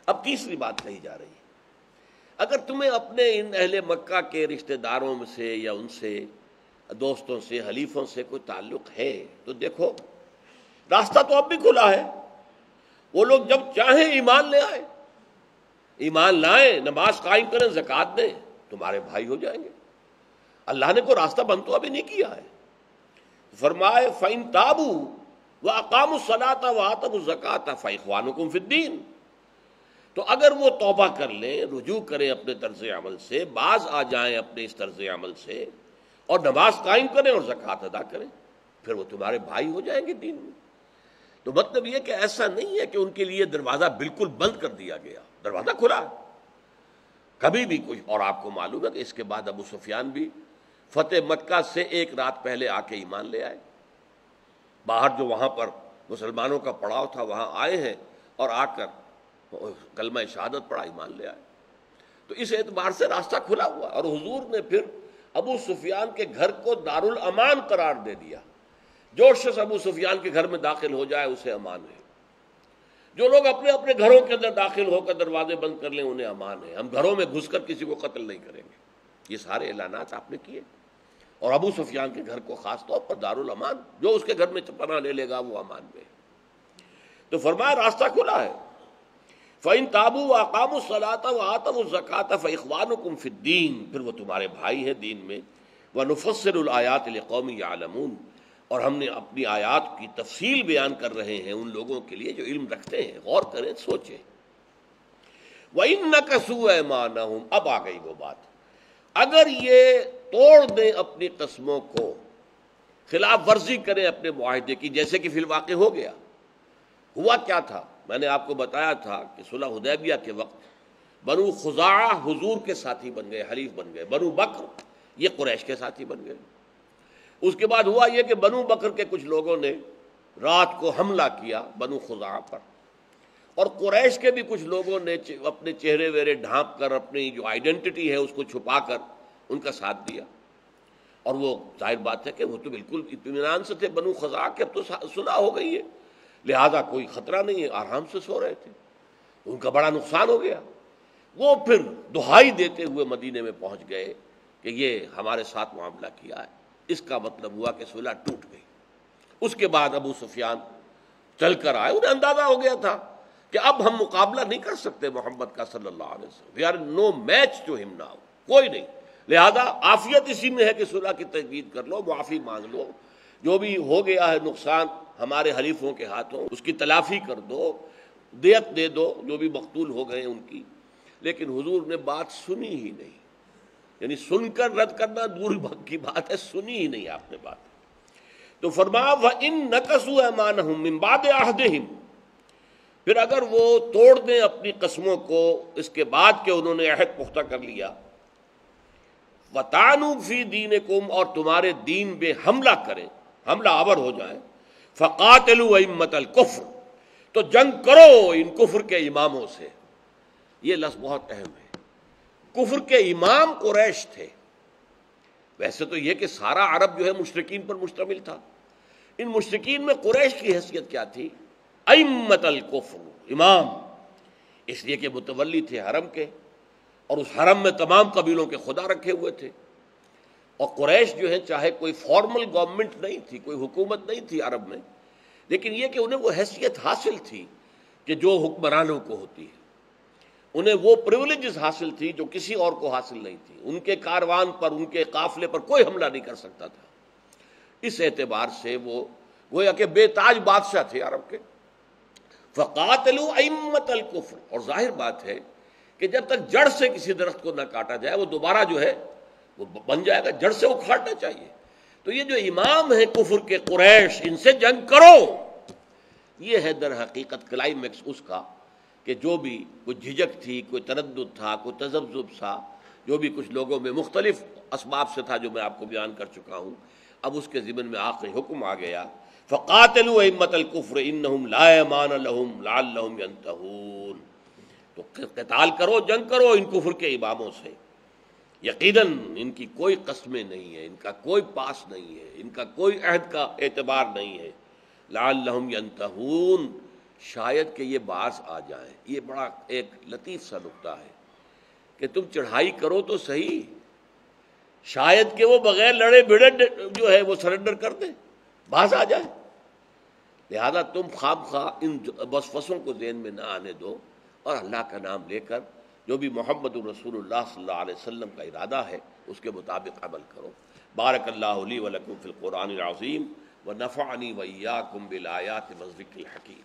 اب تیسری بات کہی جا رہی ہے، اگر تمہیں اپنے ان اہل مکہ کے رشتہ داروں میں سے یا ان سے دوستوں سے حلیفوں سے کوئی تعلق ہے تو دیکھو راستہ تو اب بھی کھلا ہے، وہ لوگ جب چاہیں ایمان لے آئے، ایمان لائیں، نماز قائم کریں، زکوٰۃ دیں، تمہارے بھائی ہو جائیں گے۔ اللہ نے کوئی راستہ بند تو ابھی نہیں کیا ہے۔ فرمائے فَإِن تَابُوا وَأَقَامُوا الصَّلَاةَ وَآتَوُا الزَّكَاةَ فَإِخْوَانُكُمْ فِي الدِّينِ، تو اگر وہ توبہ کر لیں، رجوع کریں اپنے طرز عمل سے، باز آ جائیں اپنے اس طرز عمل سے، اور نماز قائم کریں اور زکوٰۃ ادا کریں، پھر وہ تمہارے بھائی ہو جائیں گے دین میں۔ تو مطلب یہ کہ ایسا نہیں ہے کہ ان کے لیے دروازہ بالکل بند کر دیا گیا، دروازہ کھلا ہے کبھی بھی کچھ۔ اور آپ کو معلوم ہے کہ اس کے بعد ابو سفیان بھی فتح مکہ سے ایک رات پہلے آ کے ایمان لے آئے، باہر جو وہاں پر مسلمانوں کا پڑاؤ تھا وہاں آئے ہیں، اور آ کر کلمہ شہادت پڑھا، ایمان لے آئے۔ تو اس اعتبار سے راستہ کھلا ہوا، اور حضور نے پھر ابو سفیان کے گھر کو دارالامان قرار دے دیا۔ جو شخص ابو سفیان کے گھر میں داخل ہو جائے اسے امان ہے، جو لوگ اپنے اپنے گھروں کے اندر داخل ہو کر دروازے بند کر لیں انہیں امان ہے، ہم گھروں میں گھس کر کسی کو قتل نہیں کریں گے۔ یہ سارے اعلانات آپ نے کیے، اور ابو سفیان کے گھر کو خاص طور پر دارالامان، جو اس کے گھر میں پناہ لے لے گا وہ امان میں ہے۔ تو فرمایا راستہ کھلا ہے، فَإِن تَابُوا وَأَقَامُوا الصَّلَاةَ وَآتَوُا الزَّكَاةَ فَإِخْوَانُكُمْ فِي الدِّينِ، پھر وہ تمہارے بھائی ہیں دین میں۔ وَنُفَصِّلُ الْآيَاتِ لِقَوْمٍ يَعْلَمُونَ، اور ہم نے اپنی آیات کی تفصیل بیان کر رہے ہیں ان لوگوں کے لیے جو علم رکھتے ہیں، غور کریں، سوچیں۔ وَإِن نَكَثُوا أَيْمَانَهُمْ، اب آ گئی وہ بات، اگر یہ توڑ دیں اپنی قسموں کو، خلاف ورزی کریں اپنے معاہدے کی، جیسے کہ فی الواقع ہو گیا۔ ہوا کیا تھا، میں نے آپ کو بتایا تھا کہ صلح حدیبیہ کے وقت بنو خزاعہ حضور کے ساتھی بن گئے، حلیف بن گئے، بنو بکر یہ قریش کے ساتھی بن گئے۔ اس کے بعد ہوا یہ کہ بنو بکر کے کچھ لوگوں نے رات کو حملہ کیا بنو خزاعہ پر، اور قریش کے بھی کچھ لوگوں نے اپنے چہرے ویرے ڈھانپ کر، اپنی جو آئیڈینٹی ہے اس کو چھپا کر ان کا ساتھ دیا۔ اور وہ ظاہر بات ہے کہ وہ تو بالکل اطمینان سے تھے بنو خزاعہ کے، اب تو صلح ہو گئی ہے، لہذا کوئی خطرہ نہیں ہے، آرام سے سو رہے تھے، ان کا بڑا نقصان ہو گیا۔ وہ پھر دہائی دیتے ہوئے مدینے میں پہنچ گئے کہ یہ ہمارے ساتھ معاملہ کیا ہے۔ اس کا مطلب ہوا کہ صلح ٹوٹ گئی۔ اس کے بعد ابو سفیان چل کر آئے، انہیں اندازہ ہو گیا تھا کہ اب ہم مقابلہ نہیں کر سکتے محمد کا صلی اللہ علیہ وسلم، we are no match to him now, کوئی نہیں، لہذا عافیت اسی میں ہے کہ صلح کی تجدید کر لو، معافی مانگ لو، جو بھی ہو گیا ہے نقصان ہمارے حلیفوں کے ہاتھوں اس کی تلافی کر دو، دیت دے دو جو بھی مقتول ہو گئے ان کی۔ لیکن حضور نے بات سنی ہی نہیں، یعنی سن کر رد کرنا دور کی بات ہے، سنی ہی نہیں آپ نے بات۔ تو فرمایا وَإِن نَكَثُوا أَيْمَانَهُم مِّن بَعْدِ عَهْدِهِمْ، پھر اگر وہ توڑ دیں اپنی قسموں کو اس کے بعد کہ انہوں نے عہد پختہ کر لیا، وَطَعَنُوا فِي دِينِكُمْ، اور تمہارے دین پہ حملہ کریں، حملہ آور ہو جائیں، فَقَاتِلُوا أَئِمَّةَ الْكُفْرِ، تو جنگ کرو ان کفر کے اماموں سے۔ یہ لفظ بہت اہم ہے، کفر کے امام قریش تھے۔ ویسے تو یہ کہ سارا عرب جو ہے مشرکین پر مشتمل تھا، ان مشرکین میں قریش کی حیثیت کیا تھی؟ ائمۃ الکفر، امام، اس لیے کہ متولی تھے حرم کے، اور اس حرم میں تمام قبیلوں کے خدا رکھے ہوئے تھے۔ اور قریش جو ہے چاہے کوئی فارمل گورنمنٹ نہیں تھی، کوئی حکومت نہیں تھی عرب میں، لیکن یہ کہ انہیں وہ حیثیت حاصل تھی کہ جو حکمرانوں کو ہوتی ہے، انہیں وہ پریولیجز حاصل تھی جو کسی اور کو حاصل نہیں تھی، ان کے کاروان پر، ان کے قافلے پر کوئی حملہ نہیں کر سکتا تھا۔ اس اعتبار سے وہ گویا کہ بے تاج بادشاہ تھے عرب کے۔ فَقَاتِلُوا أَئِمَّةَ الْكُفْرِ، اور ظاہر بات ہے کہ جب تک جڑ سے کسی درخت کو نہ کاٹا جائے وہ دوبارہ جو ہے وہ بن جائے گا، جڑ سے اکھاڑنا چاہیے۔ تو یہ جو امام ہیں کفر کے قریش، ان سے جنگ کرو، یہ ہے در حقیقت کلائمیکس اس کا کہ جو بھی کوئی جھجک تھی، کوئی تردد تھا، کوئی تذبذب تھا، جو بھی کچھ لوگوں میں مختلف اسباب سے تھا جو میں آپ کو بیان کر چکا ہوں، اب اس کے ضمن میں آخری حکم آ گیا، فَقَاتِلُوا أَئِمَّةَ الْكُفْرِ إِنَّهُمْ لَا أَيْمَانَ لَهُمْ لَعَلَّهُمْ يَنْتَهُونَ، تو قتال کرو، جنگ کرو ان کفر کے اماموں سے، یقیناً ان کی کوئی قسمیں نہیں ہیں، ان کا کوئی پاس نہیں ہے، ان کا کوئی عہد کا اعتبار نہیں ہے، لَعَلَّهُمْ يَنْتَهُونَ، شاید کہ یہ باز آ جائیں. یہ بڑا ایک لطیف سا نکتہ ہے کہ تم چڑھائی کرو تو صحیح، شاید کہ وہ بغیر لڑے بھڑے جو ہے وہ سرنڈر کر دیں، باز آ جائے. لہذا تم خواہ ان وسوسوں کو ذہن میں نہ آنے دو، اور اللہ کا نام لے کر جو بھی محمد الرسول اللہ صلی اللہ علیہ وسلم کا ارادہ ہے اس کے مطابق عمل کرو. بارک اللہ لی ولکم فی القرآن العظیم ونفعنی وإیاکم بالآیات والذکر الحکیم.